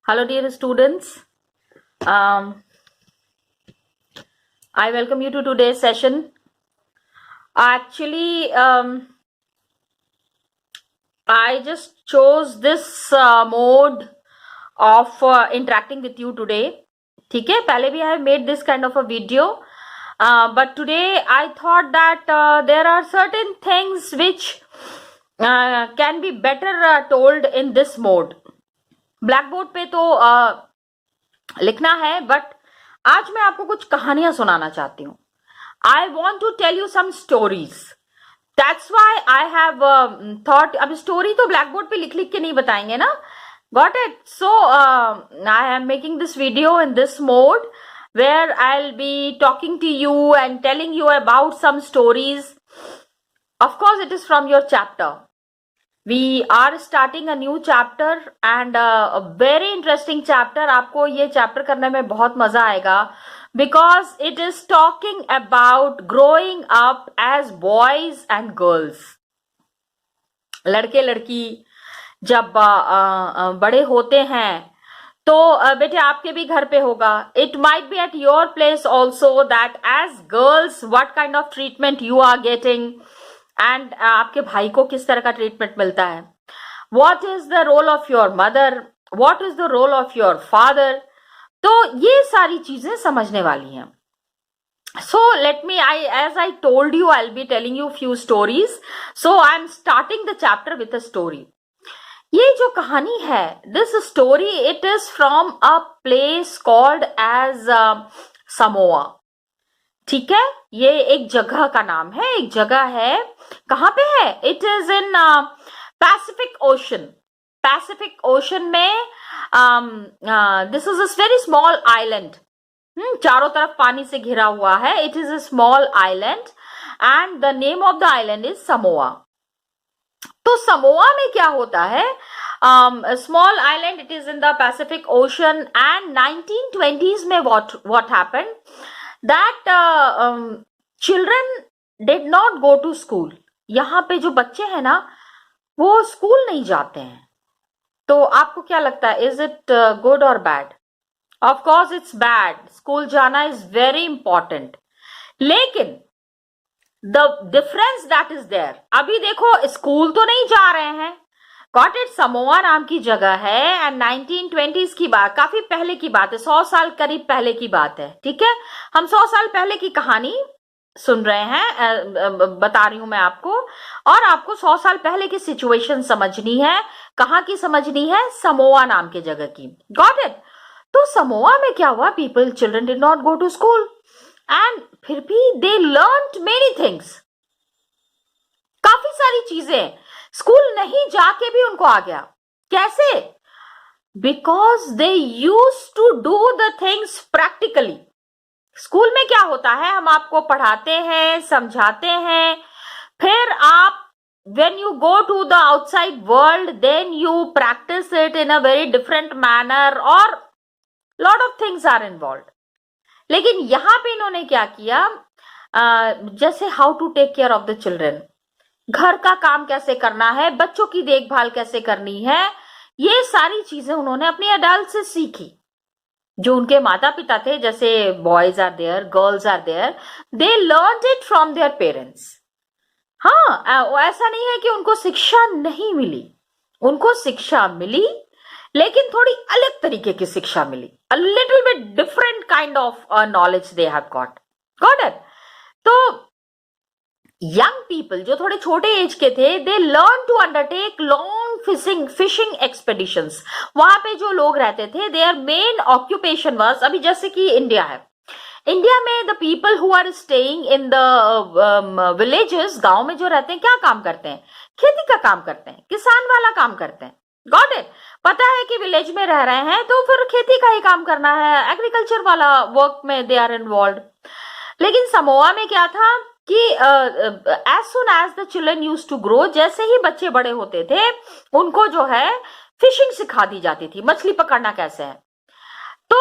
Hello, dear students. Um, I welcome you to today's session. Actually, I just chose this mode of interacting with you today. ठीक है, पहले भी I have made this kind of a video, but today I thought that there are certain things which can be better told in this mode. Blackboard पे तो लिखना है, but आज मैं आपको कुछ कहानियां सुनाना चाहती हूँ. I want to tell you some stories. That's why I have thought. अब स्टोरी तो ब्लैकबोर्ड पे लिख लिख के नहीं बताएंगे ना. Got it? So I am making this video in this mode where I'll be talking to you and telling you about some stories. Of course, it is from your chapter. We are starting a new chapter and a very interesting chapter. आपको ये chapter करने में बहुत मजा आएगा because it is talking about growing up as boys and girls. लड़के लड़की जब बड़े होते हैं तो बेटे आपके भी घर पे होगा. It might be at your place also that as girls what kind of treatment you are getting. And आपके भाई को किस तरह का ट्रीटमेंट मिलता है. What is the role of your mother, what is the role of your father. तो ये सारी चीजें समझने वाली हैं. So let me as I told you I will be telling you few stories. So I am starting the chapter with a story. ये जो कहानी है, this story it is from a place called as Samoa. ठीक है, ये एक जगह का नाम है. एक जगह है, कहां पे है? It is in Pacific ocean. Pacific ocean में this is a very small island. चारों तरफ पानी से घिरा हुआ है. It is a small island and the name of the island is Samoa. तो समोआ में क्या होता है? Small island, it is in the Pacific ocean and 1920s में what happened that children did not go to school. यहाँ पे जो बच्चे हैं ना वो स्कूल नहीं जाते हैं. तो आपको क्या लगता है, इज इट गुड और bad? Of course it's bad. School जाना इज वेरी इंपॉर्टेंट. लेकिन the difference that is there, अभी देखो स्कूल तो नहीं जा रहे हैं. Got it? समोआ नाम की जगह है एंड 1920s की बात, काफी पहले की बात है. 100 साल करीब पहले की बात है. ठीक है, हम 100 साल पहले की कहानी सुन रहे हैं, बता रही हूं मैं आपको. और आपको 100 साल पहले की सिचुएशन समझनी है. कहाँ की समझनी है? समोआ नाम की जगह की. Got it? तो समोआ में क्या हुआ? People, children did not go to school and फिर भी दे लर्न्ड मेनी थिंग्स. काफी सारी चीजें. स्कूल नहीं जाके भी उनको आ गया. कैसे? Because they use to do the things practically. School में क्या होता है, हम आपको पढ़ाते हैं, समझाते हैं, फिर आप when you go to the outside world then you practice it in a very different manner or lot of things are involved. लेकिन यहां पे इन्होंने क्या किया, जैसे how to take care of the children, घर का काम कैसे करना है, बच्चों की देखभाल कैसे करनी है, ये सारी चीजें उन्होंने अपनी अडल्ट से सीखी. जो उनके माता पिता थे, जैसे boys are there, girls are there, they learned it from their parents. हाँ, ऐसा नहीं है कि उनको शिक्षा नहीं मिली. उनको शिक्षा मिली, लेकिन थोड़ी अलग तरीके की शिक्षा मिली. A little bit different kind of knowledge they have got it. तो यंग पीपल जो थोड़े छोटे एज के थे, they learn to undertake long fishing expeditions. वहां पे जो लोग रहते थे, देयर मेन ऑक्यूपेशन वाज, अभी जैसे कि इंडिया है, इंडिया में the people who are staying in the villages, गांव में जो रहते हैं, क्या काम करते हैं? खेती का काम करते हैं, किसान वाला काम करते हैं. Got it? पता है कि विलेज में रह रहे हैं तो फिर खेती का ही काम करना है, एग्रीकल्चर वाला वर्क में दे आर इन्वॉल्व. लेकिन समोआ में क्या था कि as soon as the children use to grow, जैसे ही बच्चे बड़े होते थे, उनको जो है फिशिंग सिखा दी जाती थी, मछली पकड़ना कैसे है. तो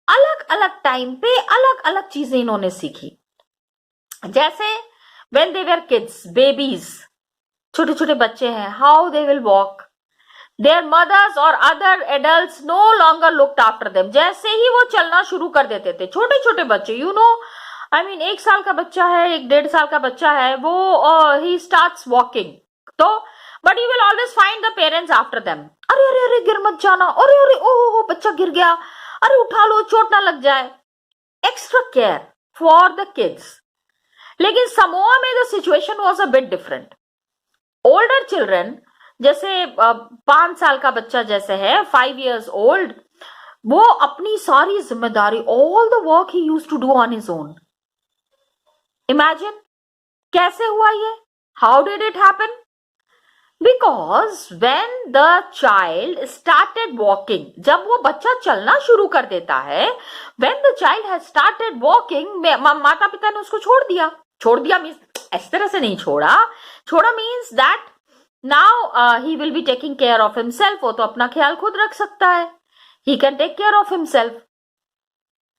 अलग अलग टाइम पे अलग अलग चीजें इन्होंने सीखी. जैसे when they were kids, babies, छोटे छोटे बच्चे हैं, how they will walk. Their mothers or other adults no longer looked after them. जैसे ही वो चलना शुरू कर देते थे, छोटे छोटे बच्चे, you know, I mean 1 साल का बच्चा है, 1-1.5 साल का बच्चा है, वो he starts walking, तो but you will always find the parents after them. अरे अरे अरे गिर मत जाना, अरे अरे ओ बच्चा गिर गया, अरे उठा लो चोट ना लग जाए. Extra care for the kids. लेकिन समोआ में the situation was a bit different. Older children, जैसे 5 साल का बच्चा जैसे है, 5 years old, वो अपनी सारी जिम्मेदारी, all the work he used to do on his own. Imagine कैसे हुआ ये? How did it happen? Because when the child started walking, जब वो बच्चा चलना शुरू कर देता है, when the child has started walking, माता पिता ने उसको छोड़ दिया means इस तरह से नहीं छोड़ा means that now he will be taking care of himself. वो तो अपना ख्याल खुद रख सकता है. He can take care of himself.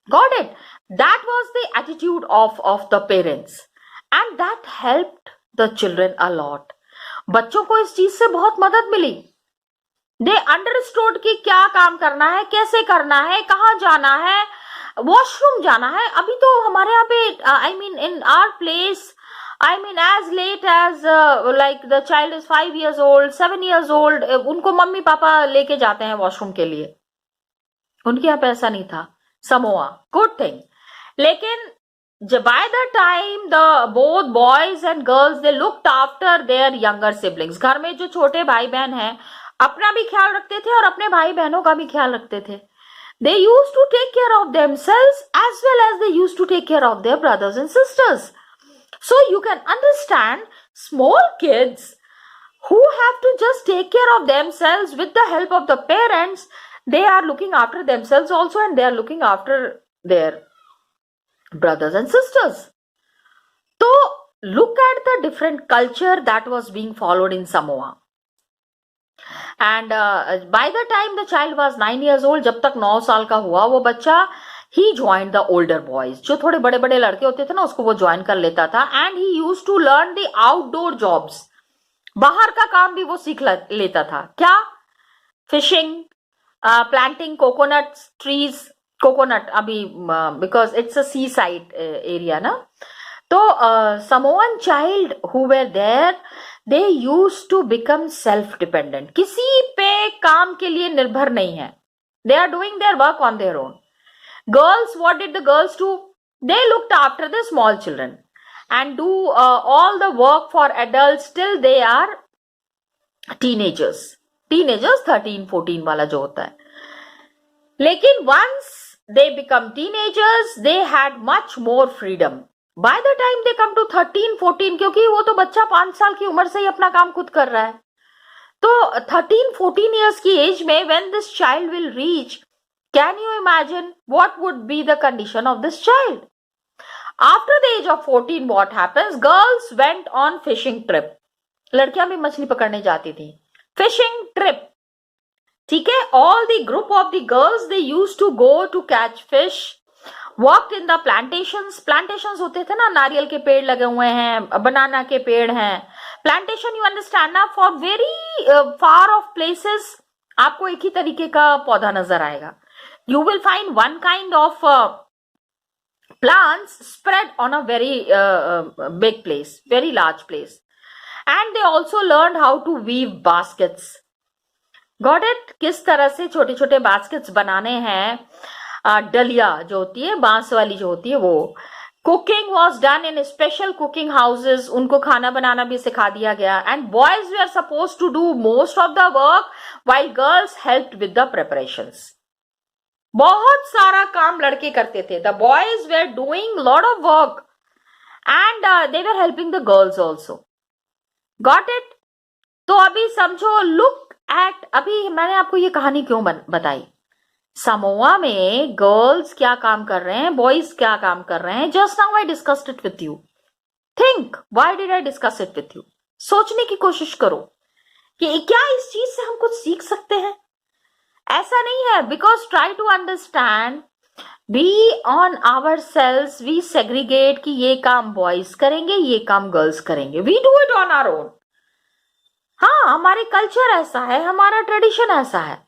Got it? That was the attitude of the parents, and that helped the children a lot. बच्चों को इस चीज से बहुत मदद मिली. They understood कि क्या काम करना है, कैसे करना है, कहाँ जाना है, वॉशरूम जाना है. अभी तो हमारे यहाँ पे I mean in our place, I mean as late as like the child is 5 years old, 7 years old, उनको मम्मी पापा लेके जाते हैं वॉशरूम के लिए. उनके यहाँ पे ऐसा नहीं था. Samoa, good thing. लेकिन by the time the both boys and girls they looked after their younger siblings. घर में जो छोटे भाई बहन हैं अपना भी ख्याल रखते थे और अपने भाई बहनों का भी ख्याल रखते थे. They used to take care of themselves as well as they used to take care of their brothers and sisters. So you can understand small kids who have to just take care of themselves with the help of the parents. They are looking after themselves also, and they are looking after their brothers and sisters. So look at the different culture that was being followed in Samoa. And by the time the child was 9 years old, जब तक 9 साल का हुआ वो बच्चा, he joined the older boys. जो थोड़े बड़े बड़े लड़के होते थे ना, उसको वो ज्वाइन कर लेता था. And he used to learn the outdoor jobs. बाहर का काम भी वो सीख लेता था. क्या? Fishing, planting coconut trees. Coconut अभी because it's a seaside area ना. तो Samoan child who were there, they used to become self dependent. किसी पे काम के लिए निर्भर नहीं है. They are doing their work on their own. Girls, what did the girls do? They looked after the small children and do all the work for adults till they are teenagers. 13-14 वाला जो होता है. लेकिन once they become teenagers, they had much more freedom. By the time they come to 13-14, क्योंकि वो तो बच्चा 5 साल की उम्र से ही अपना काम खुद कर रहा है, तो 13-14 years की एज में when this child will reach, can you imagine what would be the condition of this child? After the age of 14, what happens? Girls went on fishing trip. लड़कियां भी मछली पकड़ने जाती थी. Fishing trip. ठीक है. All the group of the girls, they used to go to catch fish, worked in the plantations. Plantations होते थे ना, नारियल के पेड़ लगे हुए हैं, बनाना के पेड़ हैं. Plantation, you understand ना, for very far off places आपको एक ही तरीके का पौधा नजर आएगा. You will find one kind of plants spread on a very big place, very large place. And they also learned how to weave baskets. Got it? किस तरह से छोटे छोटे बास्केट्स बनाने हैं. डलिया जो होती है, बांस वाली जो होती है वो. Cooking was done in special cooking houses. उनको खाना बनाना भी सिखा दिया गया. And boys they are suppose to do most of the work while girls helped with the preparations. बहुत सारा काम लड़के करते थे. The boys were doing lot of work and they were helping the girls also. Got it? तो अभी समझो, look at, अभी मैंने आपको ये कहानी क्यों बताई. समोआ में गर्ल्स क्या काम कर रहे हैं, बॉयज क्या काम कर रहे हैं. Just now I discussed it with you. Think, why did I discuss it with you. सोचने की कोशिश करो कि क्या इस चीज से हम कुछ सीख सकते हैं. ऐसा नहीं है. Because try to understand, we on our selves we segregate कि ये काम बॉयज करेंगे, ये काम गर्ल्स करेंगे. We do it on our own. हाँ, हमारी कल्चर ऐसा है, हमारा ट्रेडिशन ऐसा है.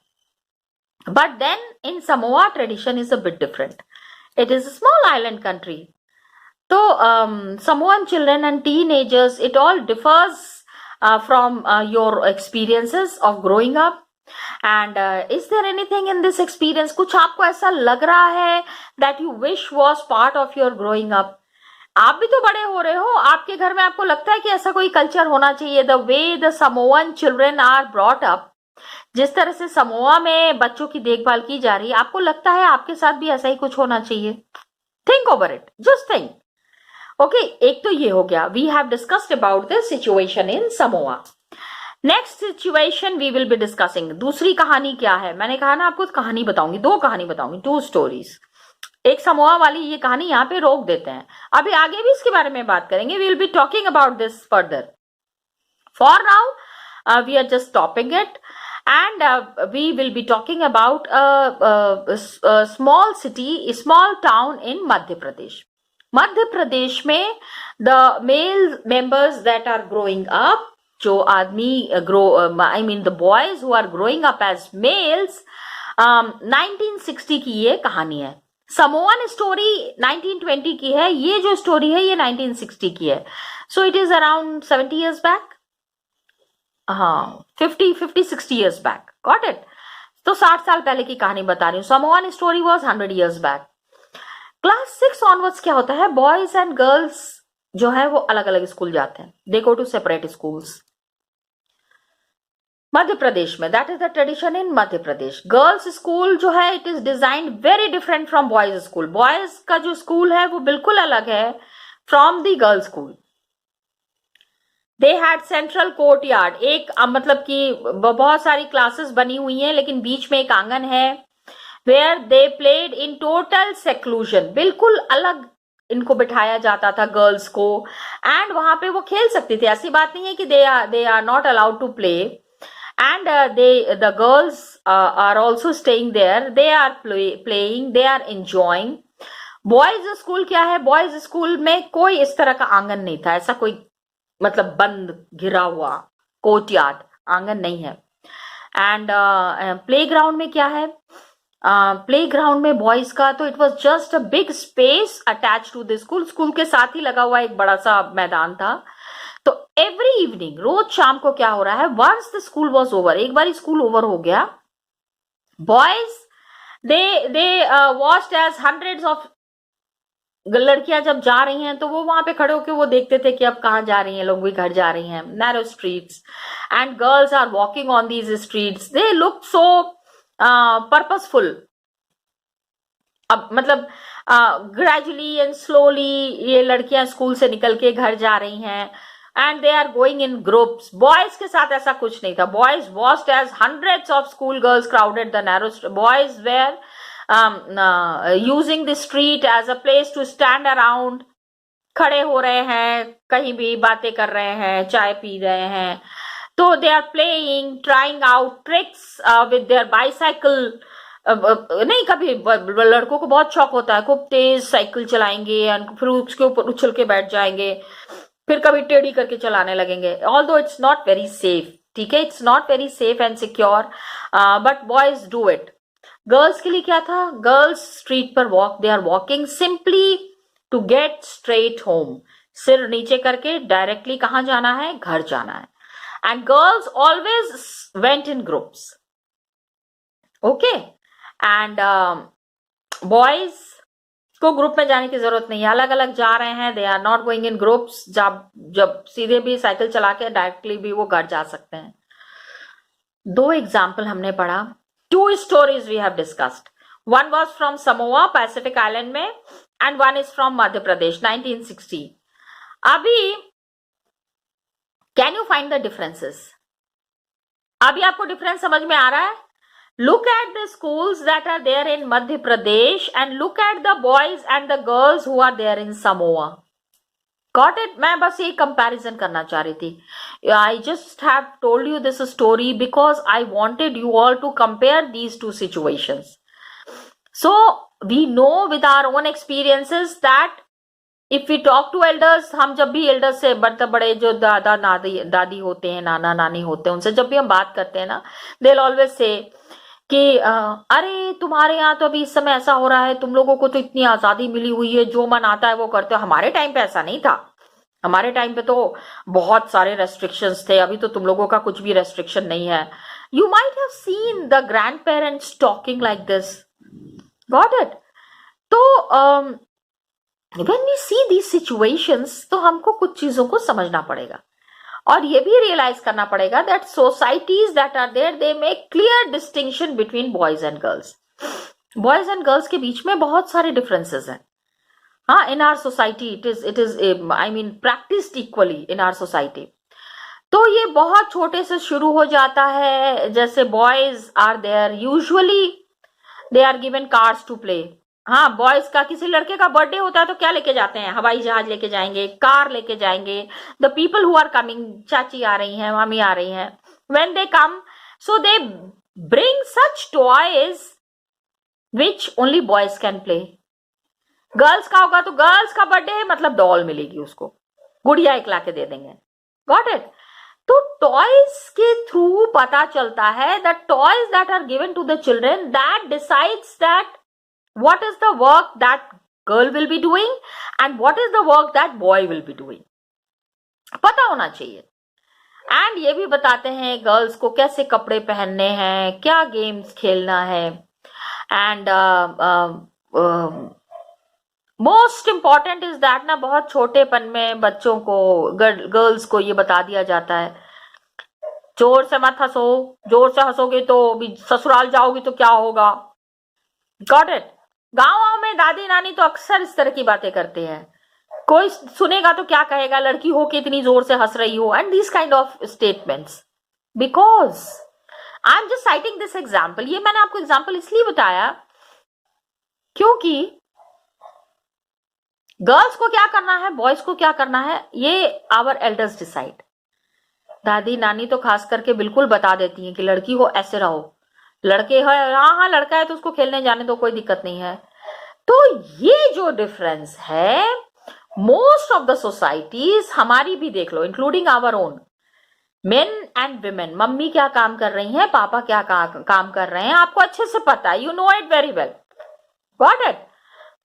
But then in Samoa, tradition is a bit different. It is a small island country. So Samoan children and teenagers, it all differs from your experiences of growing up. And is there anything in this experience कुछ आपको ऐसा लग रहा है that you wish was part of your growing up? आप भी तो बड़े हो रहे हो, आपके घर में आपको लगता है कि ऐसा कोई कल्चर होना चाहिए. The way the Samoan children are brought up, जिस तरह से समोआ में बच्चों की देखभाल की जा रही है, आपको लगता है आपके साथ भी ऐसा ही कुछ होना चाहिए? Think over it, just think. Okay, एक तो ये हो गया. We have discussed about this situation in Samoa. Next situation we will be discussing. दूसरी कहानी क्या है? मैंने कहा ना आपको कहानी बताऊंगी, 2 कहानी बताऊंगी, 2 स्टोरीज. एक समोआ वाली ये कहानी यहाँ पे रोक देते हैं, अभी आगे भी इसके बारे में बात करेंगे. We will be talking about this further. For now we are just stopping it. And we will be talking about a small city, a small town in Madhya Pradesh. Madhya Pradesh में the male members that are growing up, जो आदमी I mean the boys who are growing up as males, 1960 की ये कहानी है. Samoan story 1920 की है, ये जो स्टोरी है ये 1960 की है. So it is around 70 years back. हाँ, 50-60 years back. Got it? तो 60 साल पहले की कहानी बता रही हूँ. Samoan story was 100 years back. Class 6 onwards क्या होता है, बॉयज एंड गर्ल्स जो है वो अलग अलग स्कूल जाते हैं. दे go to separate schools. Madhya Pradesh में that is the tradition in Madhya Pradesh. Girls school जो है it is designed very different from boys school. Boys का जो स्कूल है वो बिल्कुल अलग है from the girls school. They had central court yard. एक मतलब कि बहुत सारी क्लासेस बनी हुई हैं लेकिन बीच में एक आंगन है. Where they played in total seclusion. बिल्कुल अलग इनको बिठाया जाता था गर्ल्स को, एंड वहां पे वो खेल सकती थी. ऐसी बात नहीं है कि they are not allowed to play. And the girls are also staying there. They are playing, they are enjoying. Boys school क्या है, बॉयज स्कूल में कोई इस तरह का आंगन नहीं था. ऐसा कोई मतलब बंद घिरा हुआ कोर्टयार्ड आंगन नहीं है. एंड प्लेग्राउंड में क्या है, प्लेग्राउंड में बॉयज का तो it was just a big space attach to the school. School के साथ ही लगा हुआ एक बड़ा सा मैदान था. तो एवरी इवनिंग, रोज शाम को क्या हो रहा है, once the school was over, एक बार स्कूल ओवर हो गया, boys they watched as hundreds of. लड़कियां जब जा रही हैं तो वो वहां पे खड़े होकर वो देखते थे कि अब कहाँ जा रही हैं, लोग भी घर जा रही हैं. Narrow streets and girls are walking on these streets. They look so purposeful. अब मतलब ग्रेजुअली एंड स्लोली ये लड़कियां स्कूल से निकल के घर जा रही हैं and they are going in groups. Boys के साथ ऐसा कुछ नहीं था. Boys watched as hundreds of school girls crowded the narrow. Boys were using the street as a place to stand around. खड़े हो रहे हैं, कहीं भी बातें कर रहे हैं, चाय पी रहे हैं. तो they are playing, trying out tricks with their bicycle. नहीं, कभी लड़कों को बहुत शौक होता है, खूब तेज साइकिल चलाएंगे और फिर उसके ऊपर उछल के बैठ जाएंगे, फिर कभी टेढ़ी करके चलाने लगेंगे. Although it's not very safe, ठीक है, it's not very safe and secure, but boys do it. Girls के लिए क्या था, गर्ल्स स्ट्रीट पर walk, they are walking simply to get straight home. सिर नीचे करके डायरेक्टली कहाँ जाना है, घर जाना है. And girls always went in groups. Okay, and boys को ग्रुप में जाने की जरूरत नहीं है, अलग अलग जा रहे हैं. They are not going in groups. जब सीधे भी साइकिल चला के डायरेक्टली भी वो घर जा सकते हैं. 2 एग्जाम्पल हमने पढ़ा. 2 stories we have discussed. One was from Samoa, Pacific Island में, and one is from Madhya Pradesh, 1960. अभी can you find the differences? अभी आपको डिफरेंस समझ में आ रहा है? Look at the schools that are there in Madhya Pradesh and look at the boys and the girls who are there in Samoa. Got it? मैं बस ये comparison करना चाह रही थी. I just have told you this story because I wanted you all to compare these 2 situations. So we know with our own experiences that if we talk to elders, हम जब भी एल्डर्स से बड़े जो दादा दादी होते हैं, नाना नानी होते हैं, उनसे जब भी हम बात करते हैं ना, दे विल ऑलवेज से कि अरे तुम्हारे यहाँ तो अभी इस समय ऐसा हो रहा है, तुम लोगों को तो इतनी आजादी मिली हुई है, जो मन आता है वो करते हो। हमारे टाइम पे ऐसा नहीं था। हमारे टाइम पे तो बहुत सारे रेस्ट्रिक्शंस थे, अभी तो तुम लोगों का कुछ भी रेस्ट्रिक्शन नहीं है। You might have seen the grand parents talking like this, got it. तो when we see these situations, तो हमको कुछ चीजों को समझना पड़ेगा और ये भी रियलाइज करना पड़ेगा that societies that are there, they make clear distinction between boys and girls. Boys and girls के बीच में बहुत सारे डिफरेंसेस हैं। हाँ, in our society it is I mean practised equally in our society. तो ये बहुत छोटे से शुरू हो जाता है। जैसे boys are there, usually they are given cars to play. हाँ, बॉयज का किसी लड़के का बर्थडे होता है तो क्या लेके जाते हैं? हवाई जहाज लेके जाएंगे, कार लेके जाएंगे। The people who are coming, चाची आ रही हैं, मामी आ रही हैं, when they come, so they bring such toys which only boys can play. Girls का होगा तो गर्ल्स का बर्थडे है मतलब डॉल मिलेगी उसको, गुड़िया एक लाके दे देंगे, गॉट इट। तो टॉयज के थ्रू पता चलता है that toys that are given to the children, that decides that what is the work that girl will be doing and what is the work that boy will be doing, पता होना चाहिए। And ये भी बताते हैं girls को कैसे कपड़े पहनने हैं, क्या गेम्स खेलना है। And most important is that ना, बहुत छोटेपन में बच्चों को, गर्ल्स को ये बता दिया जाता है, जोर से मत हंसो, जोर से हंसोगे तो ससुराल जाओगी तो क्या होगा, गॉट इट। गाँव में दादी नानी तो अक्सर इस तरह की बातें करते हैं, कोई सुनेगा तो क्या कहेगा, लड़की हो के इतनी जोर से हंस रही हो, and this kind of statements. Because I am just citing this example. ये मैंने आपको एग्जाम्पल इसलिए बताया क्योंकि गर्ल्स को क्या करना है, बॉयज को क्या करना है, ये आवर एल्डर्स डिसाइड। दादी नानी तो खास करके बिल्कुल बता देती हैं कि लड़की हो ऐसे रहो, लड़के है हाँ लड़का है तो उसको खेलने जाने दो, कोई दिक्कत नहीं है। तो ये जो डिफरेंस है, मोस्ट ऑफ द सोसाइटीज, हमारी भी देख लो including our own, men and women, mummy क्या काम कर रही हैं, पापा क्या काम कर रहे हैं, आपको अच्छे से पता है, you know it very well, got it.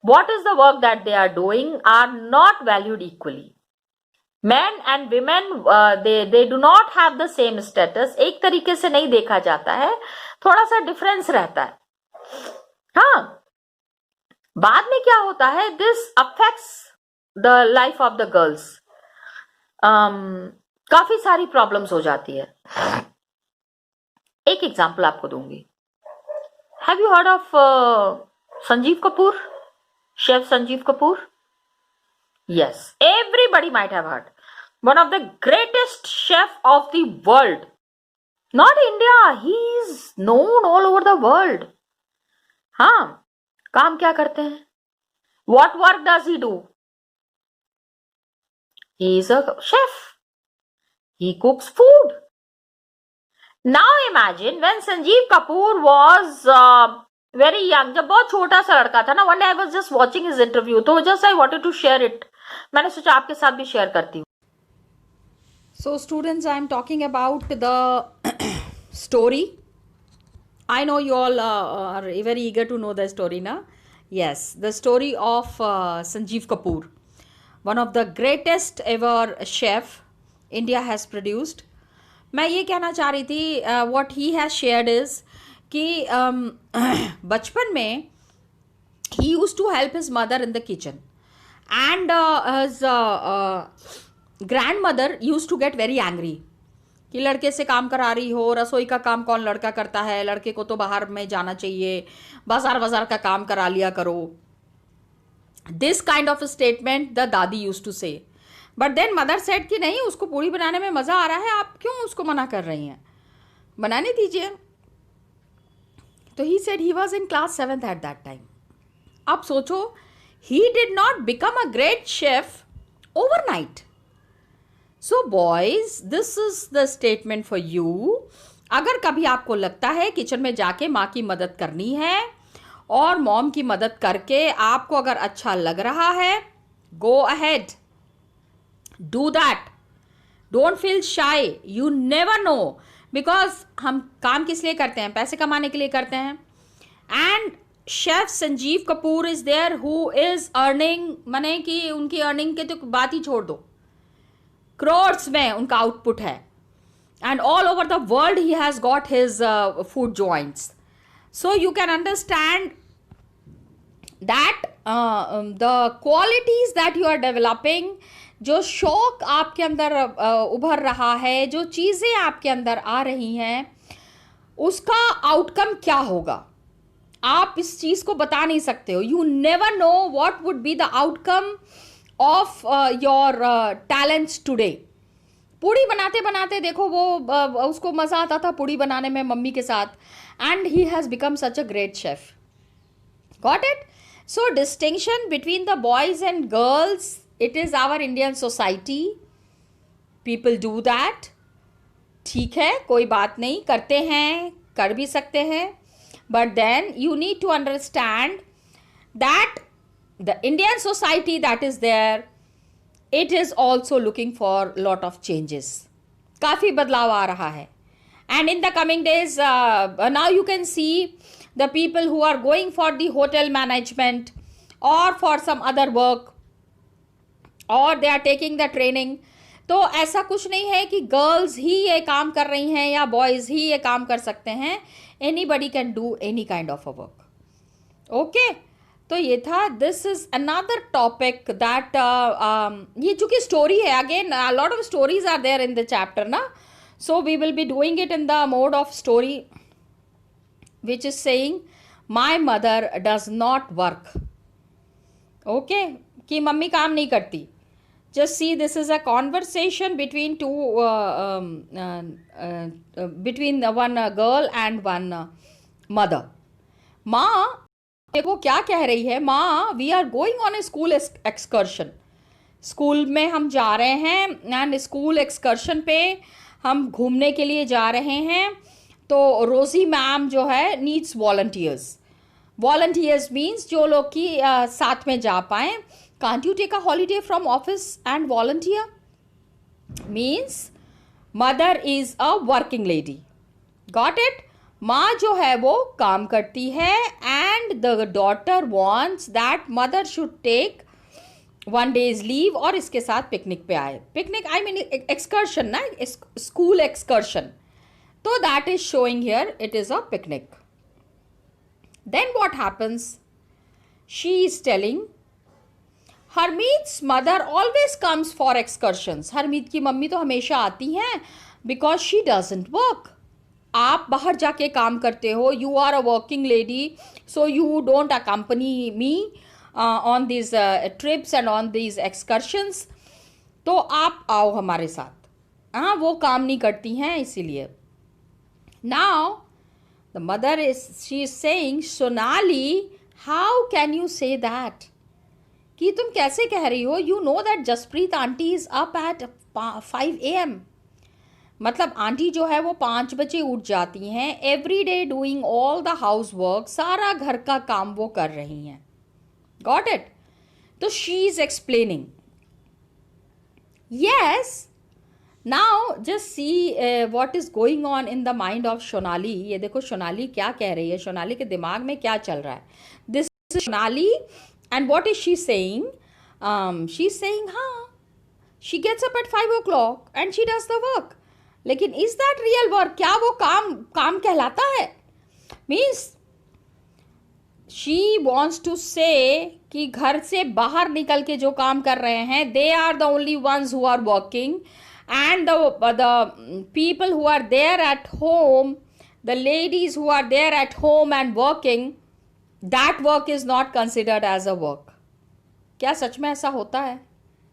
what is the work that they are doing are not valued equally. Men and women, they do not have the same status. एक तरीके से नहीं देखा जाता है, थोड़ा सा डिफरेंस रहता है। हाँ, बाद में क्या होता है, this affects the life of the girls. काफी सारी प्रॉब्लम्स हो जाती है। एक एग्जांपल आपको दूंगी। Have you heard of Sanjeev Kapoor, chef Sanjeev Kapoor? Yes, everybody might have heard. One of the greatest chef of the world. Not India, he is known all over the world. हाँ, काम क्या करते हैं? What work does he do? He is a chef. He cooks food. Now imagine when Sanjeev Kapoor was very young, जब बहुत छोटा सा लड़का था ना, one day I was just watching his interview, तो just I wanted to share it. मैंने सोचा आपके साथ भी शेयर करती हूँ। So students, I am talking about the story. I know you all are very eager to know the story, na? Yes, the story of Sanjeev Kapoor, one of the greatest ever chef India has produced. मैं ये कहना चाह रही थी, what he has shared is कि बचपन में he used to help his mother in the kitchen, and his grandmother used to get very angry कि लड़के से काम करा रही हो, रसोई का काम कौन लड़का करता है, लड़के को तो बाहर में जाना चाहिए, बाजार का काम करा लिया करो। This kind of statement the दादी यूज्ड टू से, बट देन मदर सेड कि नहीं, उसको पूड़ी बनाने में मज़ा आ रहा है, आप क्यों उसको मना कर रही हैं, बनाने दीजिए। तो he said he was in class 7th at that time. आप सोचो, he did not become a great chef overnight. So boys, this is the statement for you. अगर कभी आपको लगता है किचन में जाके माँ की मदद करनी है और मॉम की मदद करके आपको अगर अच्छा लग रहा है, Go ahead, do that. Don't feel shy. You never know. Because हम काम किस लिए करते हैं? पैसे कमाने के लिए करते हैं. And chef Sanjeev Kapoor is there who is earning, माने कि उनकी अर्निंग के तो बात ही छोड़ दो, क्रोर्स में उनका आउटपुट है. And all over the world he has got his food joints. So you can understand that the qualities that you are developing, जो शौक आपके अंदर उभर रहा है, जो चीज़ें आपके अंदर आ रही हैं, उसका आउटकम क्या होगा आप इस चीज़ को बता नहीं सकते हो. You never know what would be the outcome of your talents today. पूड़ी बनाते बनाते देखो वो उसको मज़ा आता था पूड़ी बनाने में मम्मी के साथ, and he has become such a great chef. Got it? So distinction between the boys and girls, it is our Indian society. People do that. ठीक है, कोई बात नहीं, करते हैं, कर भी सकते हैं. But then you need to understand that the Indian society that is there, it is also looking for lot of changes. काफ़ी बदलाव आ रहा है. And in the coming days, now you can see the people who are going for the hotel management or for some other work, or they are taking the training. तो ऐसा कुछ नहीं है कि गर्ल्स ही ये काम कर रही हैं या बॉयज़ ही ये काम कर सकते हैं. Anybody can do any kind of a work. Okay, तो ये था. This is another topic that ये चूंकि स्टोरी है, again lot of stories are there in the chapter ना. So we will be doing it in the mode of story which is saying my mother does not work. Okay, कि mummy काम नहीं करती. Just see, this is a conversation between between one girl and one mother. माँ देखो क्या कह रही है. माँ, we are going on a school excursion. School में हम जा रहे हैं, एंड स्कूल एक्सकर्शन पे हम घूमने के लिए जा रहे हैं. तो रोज़ी मैम जो है नीड्स वॉलंटियर्स. वॉलंटियर्स मीन्स जो लोग की साथ में जा पाएँ. Can't you take a holiday from office and volunteer? Means mother is a working lady. Got it? माँ जो है वो काम करती है, and the daughter wants that mother should take 1 day's leave और इसके साथ पिकनिक पे आए. पिकनिक आई मीन एक्सकर्शन ना, स्कूल एक्सकर्शन. तो that is showing here it is a picnic. Then what happens? She is telling हरमीत's mother always comes for excursions. Harmeet की mummy तो हमेशा आती हैं because she doesn't work. आप बाहर जाके काम करते हो, you are a working lady, so you don't accompany me on these trips and on these excursions. तो आप आओ हमारे साथ. हाँ, वो काम नहीं करती हैं इसीलिए. Now the mother she is saying, Sonali, how can you say that? कि तुम कैसे कह रही हो. You know that Jaspreet aunty is up at 5 AM. मतलब आंटी जो है वो 5 बजे उठ जाती हैं. Every day doing all the house work, सारा घर का काम वो कर रही हैं. Got it? तो she is explaining. Yes, now just see what is going on in the mind of Sonali. ये देखो सोनाली क्या कह रही है, सोनाली के दिमाग में क्या चल रहा है. This is Sonali. And what is she saying? She's saying, हाँ, she gets up at 5 o'clock and she does the work. लेकिन is that real work? क्या वो काम कहलाता है? Means she wants to say कि घर से बाहर निकल के जो काम कर रहे हैं, they are the only ones who are working, and the people who are there at home, the ladies who are there at home and working, that work is not considered as a work. क्या सच में ऐसा होता है?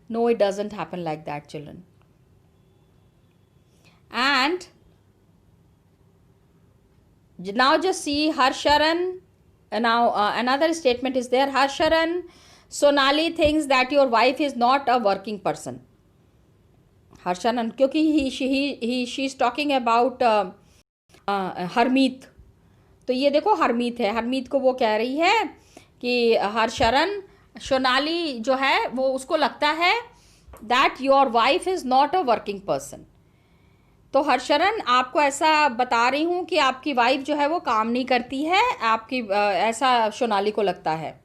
No, it doesn't happen like that, children. And now just see Harsharan. Now another statement is there. Harsharan, Sonali thinks that your wife is not a working person. Harsharan, क्योंकि she is talking about Harmeet. तो ये देखो हरमीत है. हरमीत को वो कह रही है कि हरशरण, सोनाली जो है वो उसको लगता है that your wife is not a working person. तो हर्षरण आपको ऐसा बता रही हूं कि आपकी वाइफ जो है वो काम नहीं करती है, आपकी ऐसा सोनाली को लगता है।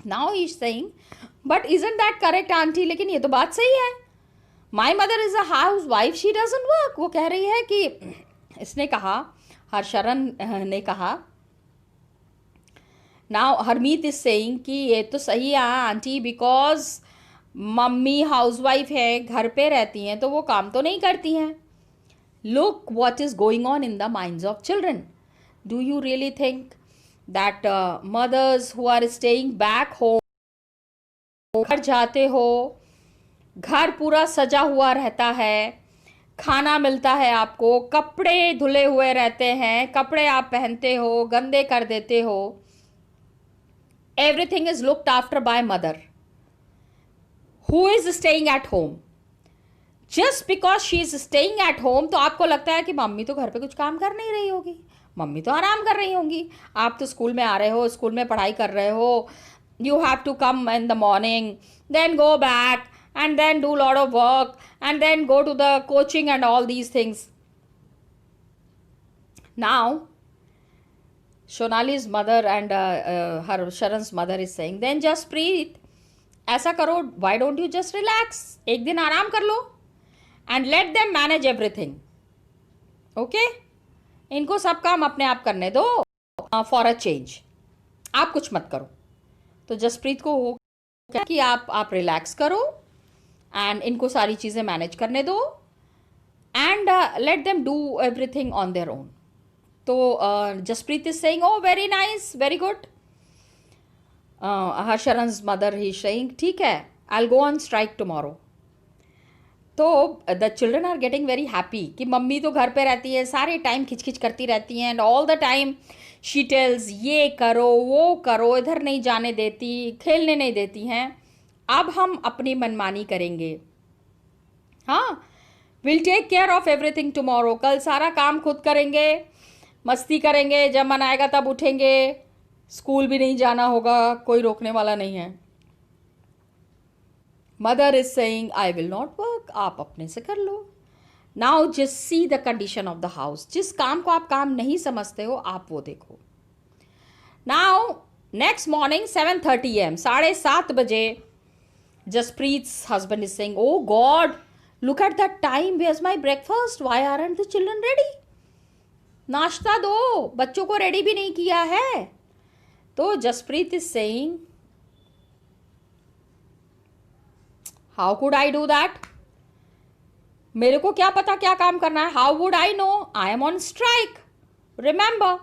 Now he is saying but isn't that correct aunty, लेकिन ये तो बात सही है, my mother is a house wife, she doesn't work. वो कह रही है कि इसने कहा, हर्षरण ने कहा, नाउ हरमीत इज सेइंग कि ये तो सही है आंटी, बिकॉज मम्मी हाउसवाइफ है, घर पे रहती हैं तो वो काम तो नहीं करती हैं। Look what is going on in the minds of children. Do you really think that mothers who are staying back home, घर जाते हो, घर पूरा सजा हुआ रहता है, खाना मिलता है आपको, कपड़े धुले हुए रहते हैं, कपड़े आप पहनते हो, गंदे कर देते हो, everything is looked after by mother who is staying at home. just because she is staying at home तो आपको लगता है कि मम्मी तो घर पे कुछ काम कर नहीं रही होगी, मम्मी तो आराम कर रही होंगी। आप तो स्कूल में आ रहे हो, स्कूल में पढ़ाई कर रहे हो, you have to come in the morning, then go back and then do lot of work and then go to the coaching and all these things. Now Shonali's mother and her Sharan's mother is saying, then just breathe. ऐसा करो, why don't you just relax? एक दिन आराम कर लो and let them manage everything. Okay? इनको सब काम अपने आप करने दो for a change. आप कुछ मत करो। तो जसप्रीत को हो कि आप रिलैक्स करो एंड इनको सारी चीज़ें मैनेज करने दो and let them do everything on their own. तो Jaspreet is saying oh very nice, very good. हर्षरण's मदर ही सेइंग ठीक है, I will go on strike tomorrow. तो the children are getting very happy कि mummy तो घर पे रहती है, सारे टाइम खिचखिच करती रहती हैं and all the time she tells ये करो वो करो, इधर नहीं जाने देती, खेलने नहीं देती हैं। अब हम अपनी मनमानी करेंगे, हाँ, will take care of everything tomorrow, कल सारा काम खुद करेंगे, मस्ती करेंगे, जब मन आएगा तब उठेंगे, स्कूल भी नहीं जाना होगा, कोई रोकने वाला नहीं है। Mother is saying I will not work, आप अपने से कर लो। Now just see the condition of the house, जिस काम को आप काम नहीं समझते हो आप वो देखो। नाउ नेक्स्ट मॉर्निंग 7:30 AM, 7:30 बजे, जसप्रीत's husband is saying, oh God, look at that time, where's my breakfast, why aren't the children ready? नाश्ता दो, बच्चों को रेडी भी नहीं किया है। तो Jaspreet is saying how could I do that, मेरे को क्या पता क्या काम करना है, how would I know, I am on strike, remember,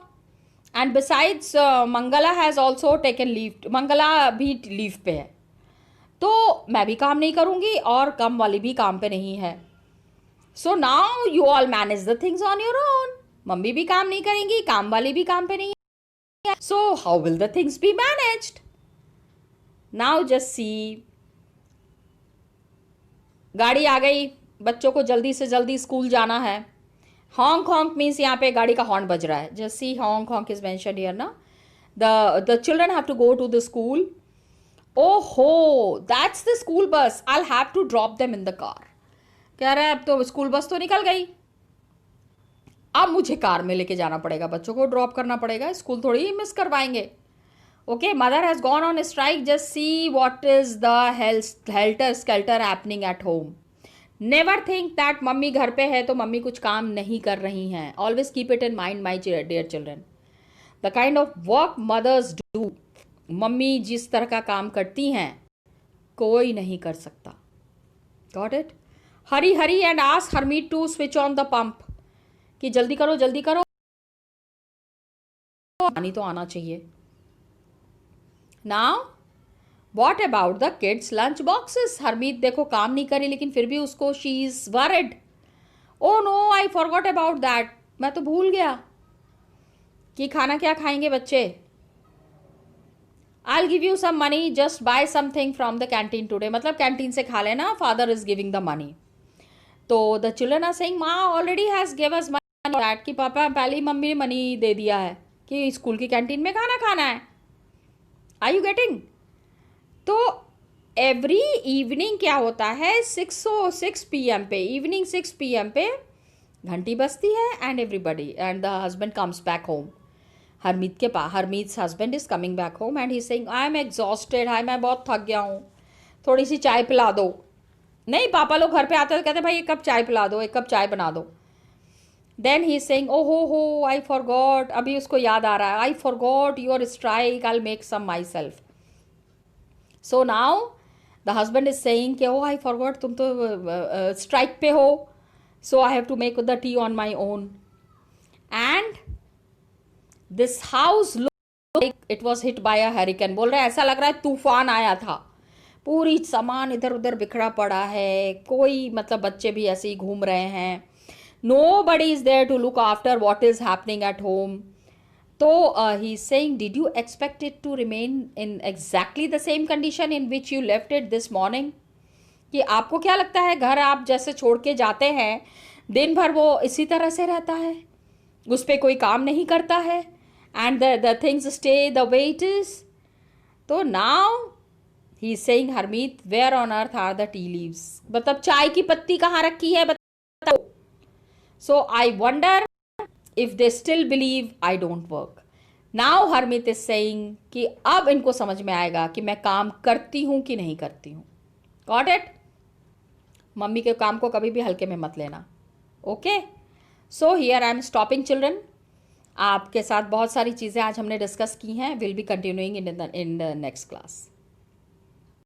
and besides Mangala has also taken leave, Mangala भी लीव पे है, तो मैं भी काम नहीं करूंगी और कम वाली भी काम पे नहीं है। So now you all manage the things on your own, mummy भी काम नहीं करेंगी, काम वाली भी काम पे नहीं है, so how will the things be managed. Now just सी, गाड़ी आ गई, बच्चों को जल्दी से जल्दी स्कूल जाना है। हॉन्क हॉन्क मीन्स यहाँ पे गाड़ी का हॉर्न बज रहा है, just see honk honk is mentioned here ना, the children have to go to the school. ओहो, that's the school bus, I have to drop them in the car. कह रहा है अब तो स्कूल बस तो निकल गई, अब मुझे कार में लेके जाना पड़ेगा, बच्चों को ड्रॉप करना पड़ेगा, स्कूल थोड़ी ही मिस करवाएंगे। Okay, mother has gone on strike, just see what is the helter skeletal happening at home. Never think that mummy घर पे है तो मम्मी कुछ काम नहीं कर रही हैं। Always keep it in mind my dear children, the kind of work mothers do, mummy जिस तरह का काम करती हैं कोई नहीं कर सकता। Got it? Hurry hurry and ask Harmeet to switch on the pump, कि जल्दी करो जल्दी करो, पानी तो आना चाहिए। Now what about the kids lunch boxes, Harmeet देखो काम नहीं करी लेकिन फिर भी उसको she is worried, oh no I forgot about that, मैं तो भूल गया कि खाना क्या खाएंगे बच्चे। I'll give you some money, just buy something from the canteen today, मतलब कैंटीन से खा लेना, father is giving the money। तो the children are saying माँ already has give us money that, कि पापा पहले ही मम्मी ने मनी दे दिया है कि स्कूल की कैंटीन में खाना खाना है। Are you getting? तो एवरी इवनिंग क्या होता है, 6 PM पे, इवनिंग 6 PM पे घंटी बजती है and everybody and the husband comes back home. Harmeet के पास, Harmeet husband is coming back home and he saying I am exhausted, हाय मैं बहुत थक गया हूँ, थोड़ी सी चाय पिला दो. नहीं, पापा लोग घर पे आते तो कहते भाई एक कप चाय पिला दो, एक कप चाय बना दो. देन ही सेइंग ओ हो आई फॉरगॉट, अभी उसको याद आ रहा है, I forgot your strike, I make some myself. So now the husband is saying कि ओ आई फॉरगॉट, तुम तो स्ट्राइक पे हो, so I have to make the tea on my own. And this house like it was hit by a hurricane. बोल रहे हैं ऐसा लग रहा है तूफान आया था, पूरी सामान इधर उधर बिखरा पड़ा है, कोई मतलब बच्चे भी ऐसे ही घूम रहे हैं, nobody is there to look after what is happening at home. तो he's saying did you expect it to remain in exactly the same condition in which you left it this morning? कि आपको क्या लगता है घर आप जैसे छोड़ के जाते हैं दिन भर वो इसी तरह से रहता है, उस पर कोई काम नहीं करता है, and the things stay the way it is. तो now he is saying Harmeet where on earth are the tea leaves, मतलब चाय की पत्ती कहाँ रखी है बताओ. So I wonder if they still believe I don't work. Now Harmeet is saying कि अब इनको समझ में आएगा कि मैं काम करती हूँ कि नहीं करती हूँ. Got it? मम्मी के काम को कभी भी हल्के में मत लेना. Okay, so here I am stopping children. आपके साथ बहुत सारी चीज़ें आज हमने डिस्कस की हैं. Will be continuing in the next class.